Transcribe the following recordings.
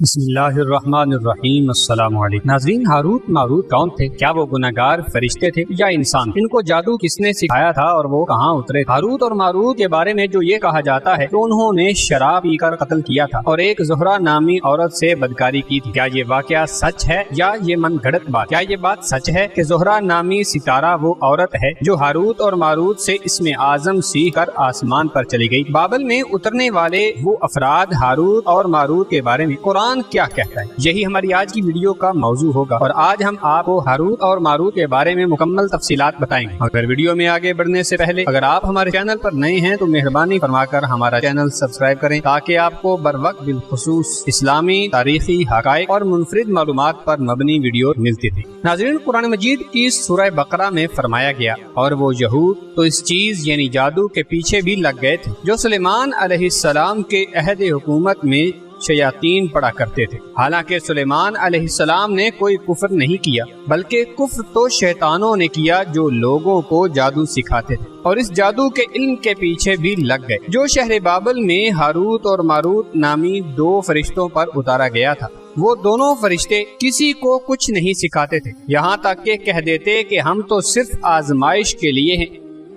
بسم اللہ الرحمن الرحیم۔ السلام علیکم ناظرین، ہاروت ماروت کون تھے؟ کیا وہ گناہگار فرشتے تھے یا انسان؟ ان کو جادو کس نے سکھایا تھا اور وہ کہاں اترے؟ ہاروت اور ماروت کے بارے میں جو یہ کہا جاتا ہے کہ انہوں نے شراب پی کر قتل کیا تھا اور ایک زہرہ نامی عورت سے بدکاری کی تھی، کیا یہ واقعہ سچ ہے یا یہ من گھڑت بات؟ کیا یہ بات سچ ہے کہ زہرہ نامی ستارہ وہ عورت ہے جو ہاروت اور ماروت سے اسم اعظم سیکھ کر آسمان پر چلی گئی؟ بابل میں اترنے والے وہ افراد ہاروت اور ماروت کے بارے میں قرآن کیا کہتا ہے، یہی ہماری آج کی ویڈیو کا موضوع ہوگا، اور آج ہم آپ کو ہاروت اور ماروت کے بارے میں مکمل تفصیلات بتائیں گے۔ اگر ویڈیو میں آگے بڑھنے سے پہلے اگر آپ ہمارے چینل پر نئے ہیں تو مہربانی فرما کر ہمارا چینل سبسکرائب کریں تاکہ آپ کو بر وقت بالخصوص اسلامی تاریخی حقائق اور منفرد معلومات پر مبنی ویڈیو ملتی تھی۔ ناظرین، قرآن مجید کی سورہ بقرہ میں فرمایا گیا، اور وہ یہود تو اس چیز یعنی جادو کے پیچھے بھی لگ گئے تھے جو سلیمان علیہ السلام کے عہد حکومت میں شیاطین پڑا کرتے تھے۔ حالانکہ سلیمان علیہ السلام نے کوئی کفر نہیں کیا، بلکہ کفر تو شیطانوں نے کیا جو لوگوں کو جادو سکھاتے تھے اور اس جادو کے علم کے پیچھے بھی لگ گئے، جو شہر بابل میں ہاروت اور ماروت نامی دو فرشتوں پر اتارا گیا تھا۔ وہ دونوں فرشتے کسی کو کچھ نہیں سکھاتے تھے، یہاں تک کہ کہہ دیتے کہ ہم تو صرف آزمائش کے لیے ہیں،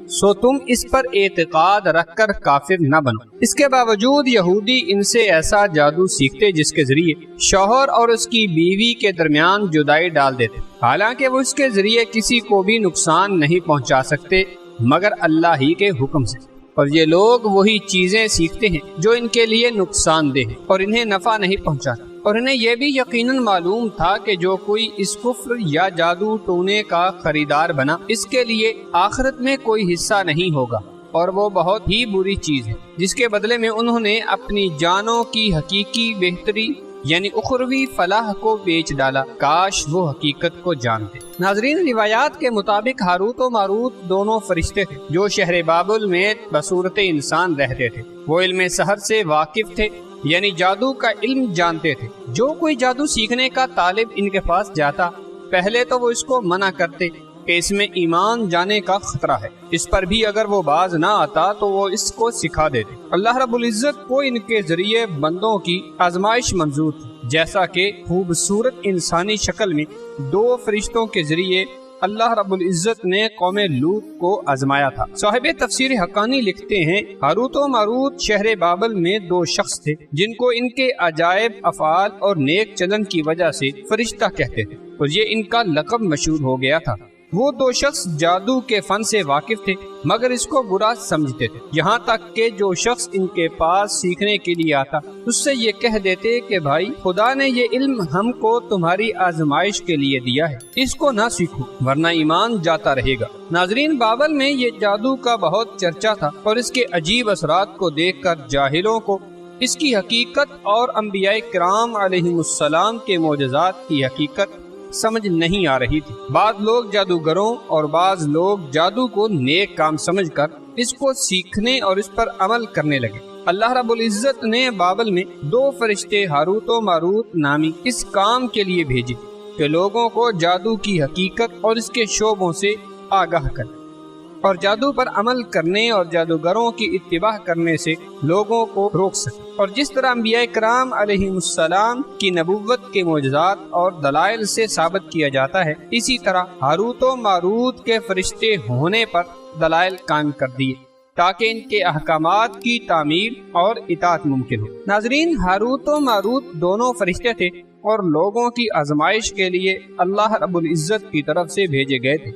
سو تم اس پر اعتقاد رکھ کر کافر نہ بنو۔ اس کے باوجود یہودی ان سے ایسا جادو سیکھتے جس کے ذریعے شوہر اور اس کی بیوی کے درمیان جدائی ڈال دیتے، حالانکہ وہ اس کے ذریعے کسی کو بھی نقصان نہیں پہنچا سکتے مگر اللہ ہی کے حکم سے۔ اور یہ لوگ وہی چیزیں سیکھتے ہیں جو ان کے لیے نقصان دہ ہیں اور انہیں نفع نہیں پہنچاتا، اور انہیں یہ بھی یقیناً معلوم تھا کہ جو کوئی اس کفر یا جادو ٹونے کا خریدار بنا اس کے لیے آخرت میں کوئی حصہ نہیں ہوگا، اور وہ بہت ہی بری چیز ہے جس کے بدلے میں انہوں نے اپنی جانوں کی حقیقی بہتری یعنی اخروی فلاح کو بیچ ڈالا۔ کاش وہ حقیقت کو جانتے۔ ناظرین، روایات کے مطابق ہاروت و ماروت دونوں فرشتے تھے جو شہر بابل میں بصورت انسان رہتے تھے۔ وہ علم سحر سے واقف تھے، یعنی جادو کا علم جانتے تھے۔ جو کوئی جادو سیکھنے کا طالب ان کے پاس جاتا، پہلے تو وہ اس کو منع کرتے کہ اس میں ایمان جانے کا خطرہ ہے، اس پر بھی اگر وہ باز نہ آتا تو وہ اس کو سکھا دیتے۔ اللہ رب العزت کو ان کے ذریعے بندوں کی آزمائش منظور تھی، جیسا کہ خوبصورت انسانی شکل میں دو فرشتوں کے ذریعے اللہ رب العزت نے قوم لوط کو آزمایا تھا۔ صاحب تفسیر حقانی لکھتے ہیں، ہاروت و ماروت شہر بابل میں دو شخص تھے جن کو ان کے عجائب افعال اور نیک چلن کی وجہ سے فرشتہ کہتے تھے، اور یہ ان کا لقب مشہور ہو گیا تھا۔ وہ دو شخص جادو کے فن سے واقف تھے مگر اس کو برا سمجھتے تھے، یہاں تک کہ جو شخص ان کے پاس سیکھنے کے لیے آتا اس سے یہ کہہ دیتے کہ بھائی، خدا نے یہ علم ہم کو تمہاری آزمائش کے لیے دیا ہے، اس کو نہ سیکھو ورنہ ایمان جاتا رہے گا۔ ناظرین، بابل میں یہ جادو کا بہت چرچا تھا، اور اس کے عجیب اثرات کو دیکھ کر جاہلوں کو اس کی حقیقت اور انبیاء کرام علیہم السلام کے معجزات کی حقیقت سمجھ نہیں آ رہی تھی۔ بعض لوگ جادوگروں اور بعض لوگ جادو کو نیک کام سمجھ کر اس کو سیکھنے اور اس پر عمل کرنے لگے۔ اللہ رب العزت نے بابل میں دو فرشتے ہاروت و ماروت نامی اس کام کے لیے بھیجے کہ لوگوں کو جادو کی حقیقت اور اس کے شعبوں سے آگاہ کریں اور جادو پر عمل کرنے اور جادوگروں کی اتباع کرنے سے لوگوں کو روک سکے۔ اور جس طرح انبیاء کرام علیہ السلام کی نبوت کے معجزات اور دلائل سے ثابت کیا جاتا ہے، اسی طرح ہاروت و ماروت کے فرشتے ہونے پر دلائل قائم کر دیے تاکہ ان کے احکامات کی تعمیل اور اطاعت ممکن ہو۔ ناظرین، ہاروت و ماروت دونوں فرشتے تھے اور لوگوں کی آزمائش کے لیے اللہ رب العزت کی طرف سے بھیجے گئے تھے،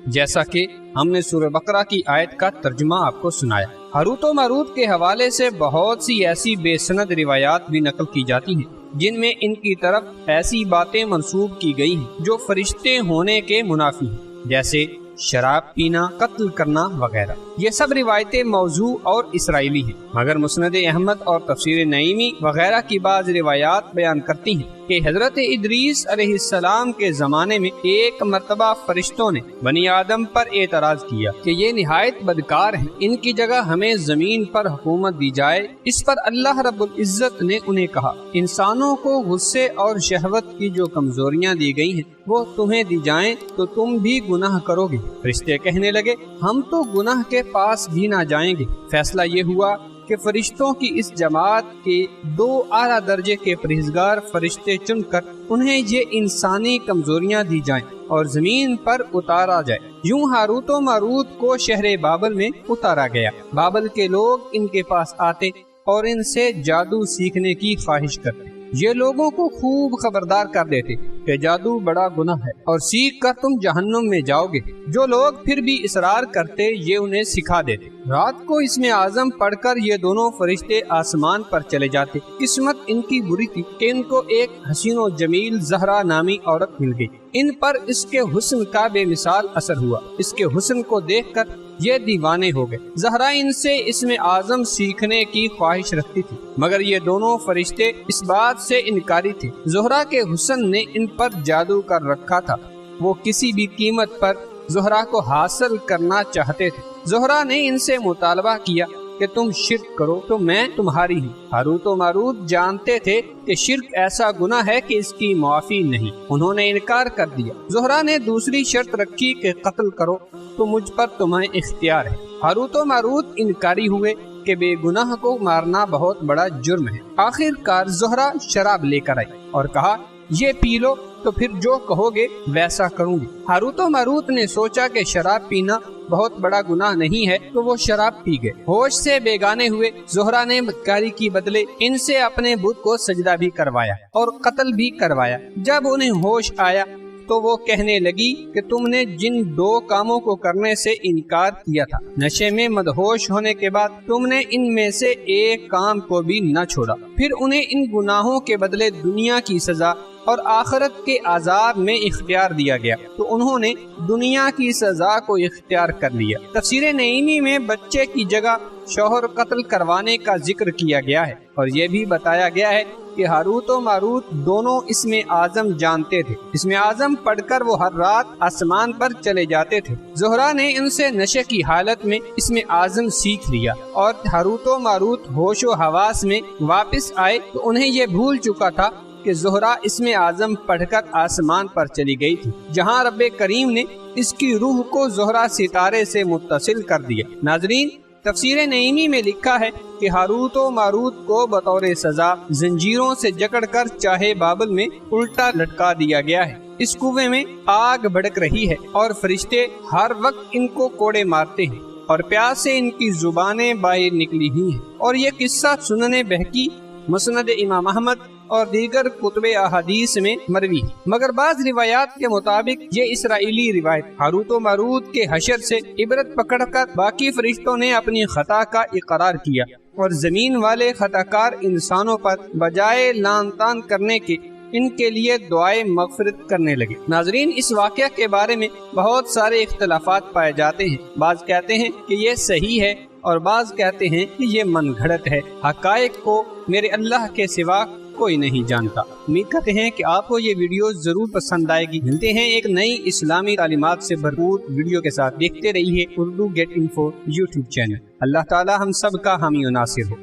جیسا کہ ہم نے سورہ بقرہ کی آیت کا ترجمہ آپ کو سنایا۔ ہاروت و ماروت کے حوالے سے بہت سی ایسی بے سند روایات بھی نقل کی جاتی ہیں جن میں ان کی طرف ایسی باتیں منسوب کی گئی ہیں جو فرشتے ہونے کے منافی ہیں، جیسے شراب پینا، قتل کرنا وغیرہ۔ یہ سب روایتیں موضوع اور اسرائیلی ہیں، مگر مسند احمد اور تفسیر نعیمی وغیرہ کی بعض روایات بیان کرتی ہیں کہ حضرت ادریس علیہ السلام کے زمانے میں ایک مرتبہ فرشتوں نے بنی آدم پر اعتراض کیا کہ یہ نہایت بدکار ہیں، ان کی جگہ ہمیں زمین پر حکومت دی جائے۔ اس پر اللہ رب العزت نے انہیں کہا، انسانوں کو غصے اور شہوت کی جو کمزوریاں دی گئی ہیں وہ تمہیں دی جائیں تو تم بھی گناہ کرو گے۔ فرشتے کہنے لگے، ہم تو گناہ کے پاس بھی نہ جائیں گے۔ فیصلہ یہ ہوا کہ فرشتوں کی اس جماعت کے 2 اعلیٰ درجے کے پرہیزگار فرشتے چن کر انہیں یہ انسانی کمزوریاں دی جائیں اور زمین پر اتارا جائے۔ یوں ہاروت و ماروت کو شہر بابل میں اتارا گیا۔ بابل کے لوگ ان کے پاس آتے اور ان سے جادو سیکھنے کی خواہش کرتے۔ یہ لوگوں کو خوب خبردار کر دیتے کہ جادو بڑا گناہ ہے اور سیکھ کر تم جہنم میں جاؤ گے۔ جو لوگ پھر بھی اصرار کرتے یہ انہیں سکھا دیتے۔ رات کو اسم اعظم پڑھ کر یہ دونوں فرشتے آسمان پر چلے جاتے۔ قسمت ان کی بری تھی کہ ان کو ایک حسین و جمیل زہرا نامی عورت مل گئی۔ ان پر اس کے حسن کا بے مثال اثر ہوا۔ اس کے حسن کو دیکھ کر یہ دیوانے ہو گئے۔ زہرا ان سے اسم اعظم سیکھنے کی خواہش رکھتی تھی، مگر یہ دونوں فرشتے اس بات سے انکاری تھے۔ زہرا کے حسن نے ان پر جادو کر رکھا تھا۔ وہ کسی بھی قیمت پر زہرا کو حاصل کرنا چاہتے تھے۔ زہرا نے ان سے مطالبہ کیا کہ تم شرک کرو تو میں تمہاری ہوں۔ ہاروت و ماروت جانتے تھے کہ شرک ایسا گناہ ہے کہ اس کی معافی نہیں۔ انہوں نے انکار کر دیا۔ زہرا نے دوسری شرط رکھی کہ قتل کرو تو مجھ پر تمہیں اختیار ہے۔ ہاروت و ماروت انکاری ہوئے کہ بے گناہ کو مارنا بہت بڑا جرم ہے۔ آخر کار زہرا شراب لے کر آئی اور کہا یہ پی لو تو پھر جو کہو گے ویسا کروں گی۔ ہاروت و ماروت نے سوچا کہ شراب پینا بہت بڑا گناہ نہیں ہے تو وہ شراب پی گئے۔ ہوش سے بیگانے ہوئے زہرا نے بدکاری کی بدلے ان سے اپنے بت کو سجدہ بھی کروایا اور قتل بھی کروایا۔ جب انہیں ہوش آیا تو وہ کہنے لگی کہ تم نے جن 2 کاموں کو کرنے سے انکار کیا تھا، نشے میں مدہوش ہونے کے بعد تم نے ان میں سے ایک کام کو بھی نہ چھوڑا۔ پھر انہیں ان گناہوں کے بدلے دنیا کی سزا اور آخرت کے عذاب میں اختیار دیا گیا تو انہوں نے دنیا کی سزا کو اختیار کر لیا۔ تفسیر نعیمی میں بچے کی جگہ شوہر قتل کروانے کا ذکر کیا گیا ہے اور یہ بھی بتایا گیا ہے کہ ہاروت و ماروت دونوں اسم اعظم جانتے تھے۔ اسم اعظم پڑھ کر وہ ہر رات آسمان پر چلے جاتے تھے۔ زہرا نے ان سے نشے کی حالت میں اسم اعظم سیکھ لیا اور ہاروت و ماروت ہوش و حواس میں واپس آئے تو انہیں یہ بھول چکا تھا کہ زہرا اسم اعظم پڑھ کر آسمان پر چلی گئی تھی، جہاں رب کریم نے اس کی روح کو زہرا ستارے سے متصل کر دیا۔ ناظرین، تفسیر نعیمی میں لکھا ہے کہ ہاروت و ماروت کو بطور سزا زنجیروں سے جکڑ کر چاہے بابل میں الٹا لٹکا دیا گیا ہے۔ اس کنویں میں آگ بھڑک رہی ہے اور فرشتے ہر وقت ان کو کوڑے مارتے ہیں اور پیاس سے ان کی زبانیں باہر نکلی ہوئی ہیں۔ اور یہ قصہ سنن بہقی، مسند امام احمد اور دیگر کتب احادیث میں مروی ہے، مگر بعض روایات کے مطابق یہ اسرائیلی روایت۔ ہاروت و ماروت کے حشر سے عبرت پکڑ کر باقی فرشتوں نے اپنی خطا کا اقرار کیا اور زمین والے خطا کار انسانوں پر بجائے لعن طعن کرنے کے ان کے لیے دعائیں مغفرت کرنے لگے۔ ناظرین، اس واقعہ کے بارے میں بہت سارے اختلافات پائے جاتے ہیں۔ بعض کہتے ہیں کہ یہ صحیح ہے اور بعض کہتے ہیں کہ یہ من گھڑت ہے۔ حقائق کو میرے اللہ کے سوا کوئی نہیں جانتا۔ امید کرتے ہیں کہ آپ کو یہ ویڈیو ضرور پسند آئے گی۔ ملتے ہیں ایک نئی اسلامی تعلیمات سے بھرپور ویڈیو کے ساتھ۔ دیکھتے رہیے Urdu get info YouTube channel. اللہ تعالی ہم سب کا حامی و ناصر ہو۔